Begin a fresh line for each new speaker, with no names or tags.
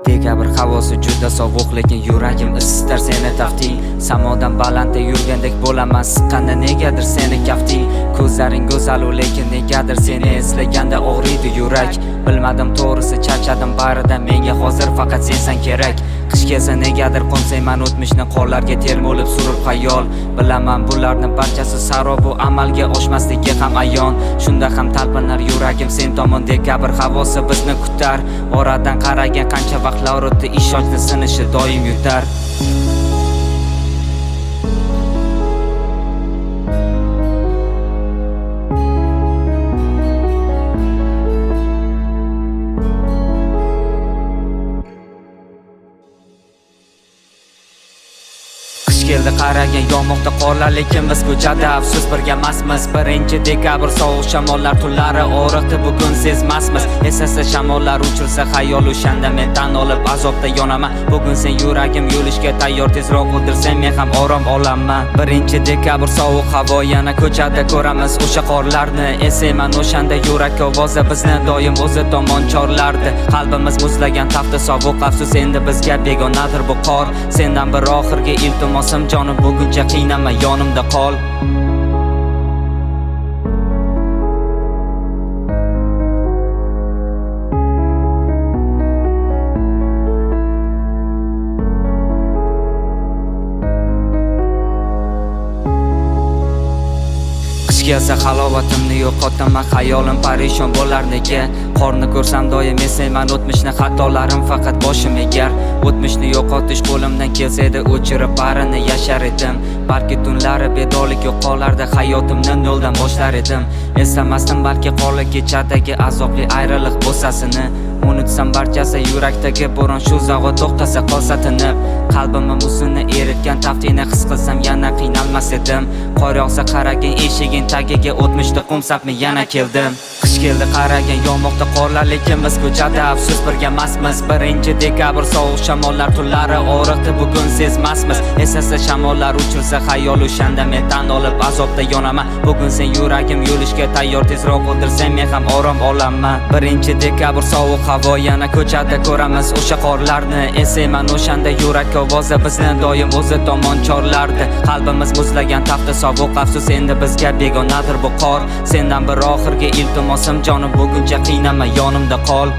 Dekabr havosi juda sovuq, lekin yuragim istar seni tafting. Samodan balandda yurgandek bo'laman, siqqanda negadir seni kafting. Ko'zlaring go'zal, lekin negadir seni eslaganda og'riydi yurak. Bilmadim to'g'risi, charchadim baridan, menga hozir faqat sensan kerak. Qish kelsa negadir qo'msayman o'tmishni, qorlarga termulib surib xayol. Bilaman bularning barchasi sarob, bu amalga oshmasligi ham ayon. Shunda ham talpinar yuragim sen tomon, dekabr havosi bizni kutar. Oradan qaragan qancha vaqtlar o'tdi, ishonchni sinishi doim yutar. Keldi qaragan yog'moqda qorlar, lekin biz ko'chada afsus birga emasmiz. 1-dekabr sovuq shamollar tunlari og'riqdi, bugun sezmasmiz. Esasa shamollar uchirsa xayol, o'shanda men tan olib azobda yonaman. Bugun sen yuragim yo'lishga tayyor, tezroq o'ldirsang men ham orom olaman. 1-dekabr sovuq havo, yana ko'chada ko'ramiz o'sha qorlarni. Esayman o'shanda yurak ovozi bizni doim o'zi tomon chorlardi. Qalbimiz muzlagan tafti sovuq, afsus endi bizga begonadir bu qor. Sendan bir oxirgi iltimosim jonim, buguncha qiynama, yonimda qol. Qish kelsa halovatimni yo'qotaman, xayolim parishon bo'lar nega. Qorni ko'rsam doim esayman o'tmishni, xatolarim faqat boshim egar. O'tmishni yo'qotish qo'limdan kelsa edi, o'chirib barini yashar edim. Balki tunlari bedorlik yo'qolardi, hayotimni noldan boshlar edim. Eslamasdim balki qorli kechadagi azobli ayriliq bo'sasini. Unutsam barchasi yurakdagi bo'ron, shu zag'o to'xtasa qolsa tinib. Qalbimni muzini eritgan taftingni his qilsam yana qiynalmas edim. Qor yog'sa qaragan eshiging tagiga, o'tmishda qo'msab men yana keldim. Qish keldi qaragan yog'moqda qorlar, lekin biz ko'chada afsus birga emasmiz. 1-dekabr sovuq shamollar tunlari og'riqdi, bugun sezmasmiz. Esasa shamollar uchirsa xayol, o'shanda men tan olib azobda yonaman. Bugun sen yuragim yo'lishga tayyor, tezroq o'ldirsang men ham orom olaman. 1-dekabr sovuq havo, yana ko'chada ko'ramiz o'sha qorlarni. Esayman o'shanda yurak ovozi bizni doim o'zi tomon chorlardi. Qalbimiz muzlagan tafti sovuq, afsus endi bizga begonadir bu qor. Sendan bir oxirgi iltimosim jonim, buguncha qiynama, yonimda qol.